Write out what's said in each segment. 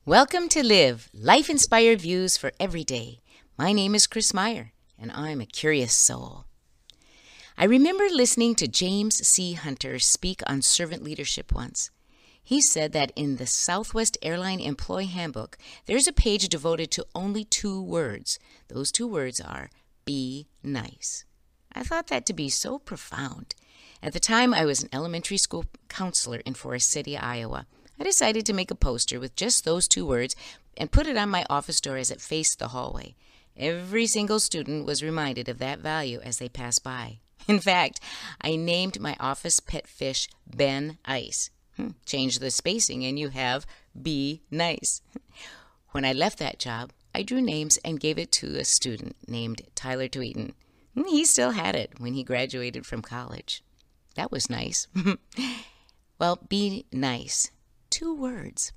Welcome to Live, life-inspired views for every day. My name is Chris Meyer, and I'm a curious soul. I remember listening to James C. Hunter speak on servant leadership once. He said that in the Southwest Airline Employee Handbook, there's a page devoted to only 2 words. Those 2 words are, be nice. I thought that to be so profound. At the time, I was an elementary school counselor in Forest City, Iowa. I decided to make a poster with just those 2 words and put it on my office door as it faced the hallway. Every single student was reminded of that value as they passed by. In fact, I named my office pet fish Ben Ice. Change the spacing and you have Be Nice. When I left that job, I drew names and gave it to a student named Tyler Tweeton. He still had it when he graduated from college. That was nice. Well, be nice. 2 words.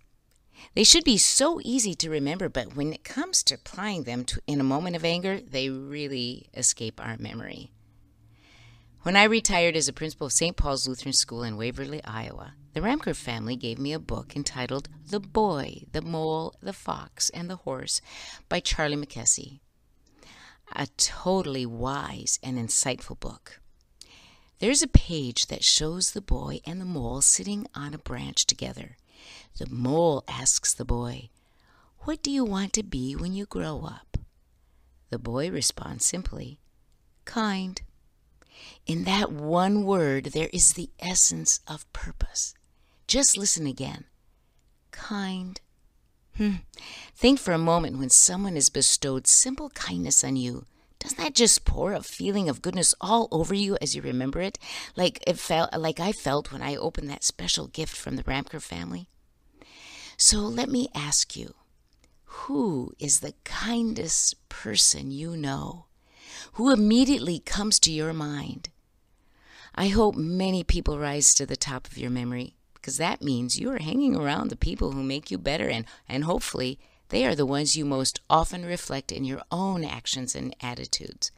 They should be so easy to remember, but when it comes to applying them in a moment of anger, they really escape our memory. When I retired as a principal of St. Paul's Lutheran School in Waverly, Iowa, the Ramker family gave me a book entitled The Boy, the Mole, the Fox, and the Horse by Charlie McKessie. A totally wise and insightful book. There's a page that shows the boy and the mole sitting on a branch together. The mole asks the boy, "What do you want to be when you grow up?" The boy responds simply, "Kind." In that one word, there is the essence of purpose. Just listen again. Kind. Think for a moment when someone has bestowed simple kindness on you. Doesn't that just pour a feeling of goodness all over you as you remember it? Like I felt when I opened that special gift from the Ramker family? So let me ask you, who is the kindest person you know? Who immediately comes to your mind? I hope many people rise to the top of your memory, because that means you are hanging around the people who make you better, and hopefully they are the ones you most often reflect in your own actions and attitudes.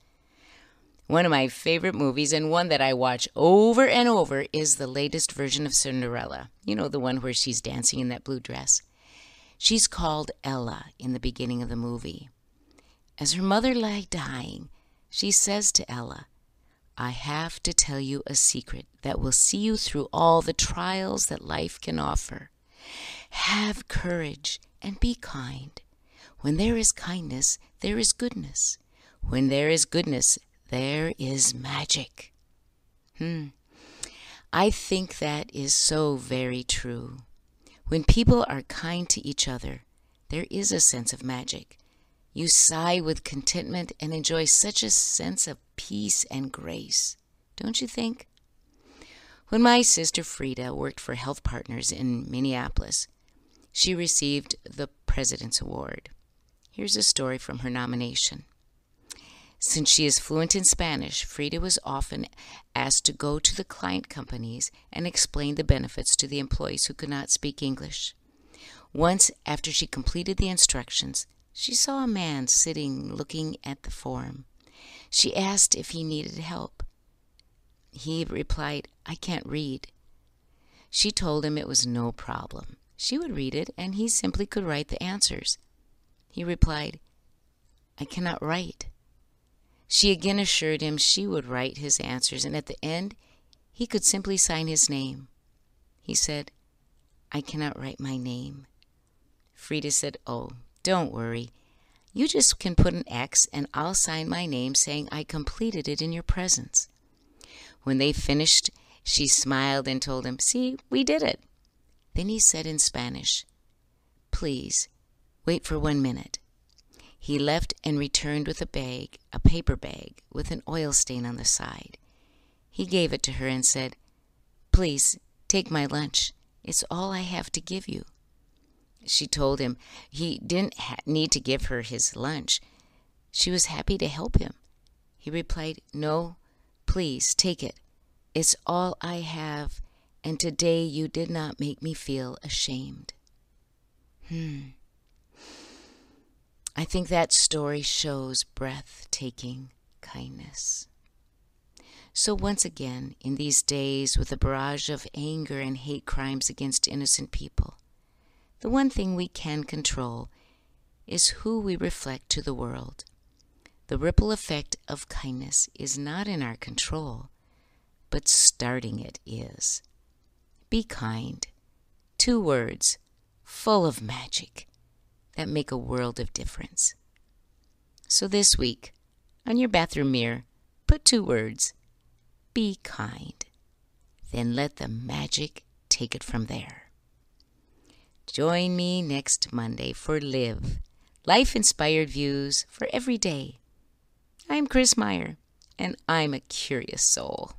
One of my favorite movies, and one that I watch over and over, is the latest version of Cinderella. You know, the one where she's dancing in that blue dress. She's called Ella in the beginning of the movie. As her mother lay dying, she says to Ella, "I have to tell you a secret that will see you through all the trials that life can offer. Have courage and be kind. When there is kindness, there is goodness. When there is goodness, there is magic." I think that is so very true. When people are kind to each other, there is a sense of magic. You sigh with contentment and enjoy such a sense of peace and grace, don't you think? When my sister Frida worked for Health Partners in Minneapolis, she received the President's Award. Here's a story from her nomination. Since she is fluent in Spanish, Frida was often asked to go to the client companies and explain the benefits to the employees who could not speak English. Once, after she completed the instructions, she saw a man sitting looking at the form. She asked if he needed help. He replied, "I can't read." She told him it was no problem. She would read it, and he simply could write the answers. He replied, "I cannot write." She again assured him she would write his answers, and at the end, he could simply sign his name. He said, "I cannot write my name." Frida said, "Oh, don't worry. You just can put an X, and I'll sign my name saying I completed it in your presence." When they finished, she smiled and told him, "See, we did it." Then he said in Spanish, "Please, wait for 1 minute." He left and returned with a paper bag with an oil stain on the side. He gave it to her and said, "Please, take my lunch. It's all I have to give you." She told him he didn't need to give her his lunch. She was happy to help him. He replied, "No, please, take it. It's all I have, and today you did not make me feel ashamed." I think that story shows breathtaking kindness. So once again, in these days with a barrage of anger and hate crimes against innocent people, the one thing we can control is who we reflect to the world. The ripple effect of kindness is not in our control, but starting it is. Be kind. 2 words, full of magic, that make a world of difference. So this week, on your bathroom mirror, put 2 words, be kind. Then let the magic take it from there. Join me next Monday for Live, life-inspired views for every day. I'm Chris Meyer, and I'm a curious soul.